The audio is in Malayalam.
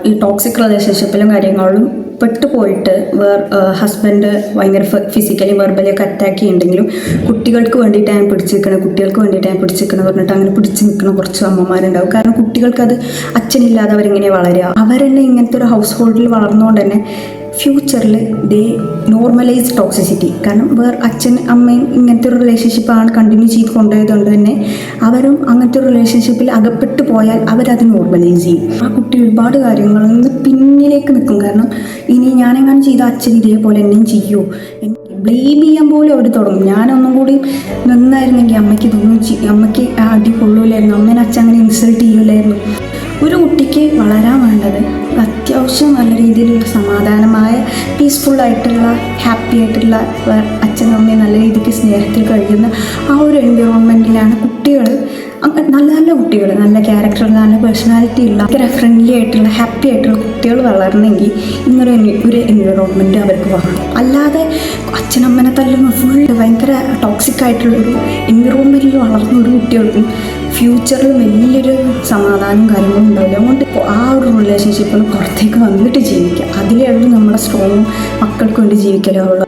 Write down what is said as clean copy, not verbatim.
ഈ ടോക്സിക് റിലേഷൻഷിപ്പിലും കാര്യങ്ങളിലും പെട്ടുപോയിട്ട് ഹസ്ബൻഡ് ഭയങ്കര ഫിസിക്കലി വെർബലി ഒക്കെ അറ്റാക്ക് ചെയ്യുന്നുണ്ടെങ്കിലും കുട്ടികൾക്ക് വേണ്ടിയിട്ട് ഞാൻ പിടിച്ച് നിൽക്കണം പറഞ്ഞിട്ട് അങ്ങനെ പിടിച്ച് നിൽക്കുന്ന കുറച്ച് അമ്മമാരുണ്ടാവും. കാരണം കുട്ടികൾക്കത് അച്ഛനില്ലാതെ അവരെങ്ങനെ വളരുക, അവരെന്നെ ഇങ്ങനത്തെ ഒരു ഹൗസ് ഹോൾഡിൽ വളർന്നുകൊണ്ട് തന്നെ ഫ്യൂച്ചറിൽ ദേ നോർമലൈസ് ടോക്സിസിറ്റി. കാരണം അച്ഛൻ അമ്മയും ഇങ്ങനത്തെ ഒരു റിലേഷൻഷിപ്പാണ് കണ്ടിന്യൂ ചെയ്ത് കൊണ്ടുപോയതുകൊണ്ട് തന്നെ അവരും അങ്ങനത്തെ ഒരു റിലേഷൻഷിപ്പിൽ അകപ്പെട്ടു പോയാൽ അവരത് നോർമലൈസ് ചെയ്യും. ആ കുട്ടി ഒരുപാട് കാര്യങ്ങളിൽ നിന്ന് പിന്നിലേക്ക് നിൽക്കും. കാരണം ഇനി ഞാനെങ്ങനെ ചെയ്ത അച്ഛൻ ഇതേപോലെ എന്നെയും ചെയ്യുമോ, ബ്ലെയിം ചെയ്യാൻ പോലും അവർ തുടങ്ങും. ഞാനൊന്നും കൂടി നിന്നായിരുന്നെങ്കിൽ അമ്മയ്ക്ക് അടി കൊള്ളൂലായിരുന്നു, അമ്മേനെ അച്ഛൻ അങ്ങനെ ഇൻസൾട്ട് ചെയ്യൂലായിരുന്നു. ഒരു കുട്ടിക്ക് വളരാൻ വേണ്ടത് അത്യാവശ്യം നല്ല രീതിയിലുള്ള സമാധാനമായ പീസ്ഫുള്ളായിട്ടുള്ള ഹാപ്പി ആയിട്ടുള്ള അച്ഛനും അമ്മയും നല്ല രീതിക്ക് സ്നേഹത്തിൽ കഴിയുന്ന ആ ഒരു എൻവിറോൺമെൻറ്റിലാണ് കുട്ടികൾ, നല്ല നല്ല കുട്ടികൾ, നല്ല ക്യാരക്ടർ, നല്ല പേഴ്സണാലിറ്റി ഉള്ള ഭയങ്കര ഫ്രണ്ട്ലി ആയിട്ടുള്ള ഹാപ്പി ആയിട്ടുള്ള കുട്ടികൾ വളരണമെങ്കിൽ ഒരു എൻവിറോൺമെൻറ്റ് അവർക്ക് വേണം. അല്ലാതെ അച്ഛനമ്മനെ തല്ലുന്ന ഫുൾ ഭയങ്കര ടോക്സിക് ആയിട്ടുള്ളൊരു എൻവിറോൺമെൻറ്റിൽ വളർന്ന ഒരു കുട്ടികൾക്കും ഫ്യൂച്ചറിൽ വലിയൊരു സമാധാനവും കാര്യങ്ങളും ഉണ്ടാവില്ല. അതുകൊണ്ട് ആ ഒരു റിലേഷൻഷിപ്പിൽ പുറത്തേക്ക് വന്നിട്ട് ജീവിക്കുക, അതിലേ ഉള്ളൂ നമ്മുടെ സ്ട്രോങ്ങും മക്കൾക്ക് വേണ്ടി ജീവിക്കലാവുള്ളൂ.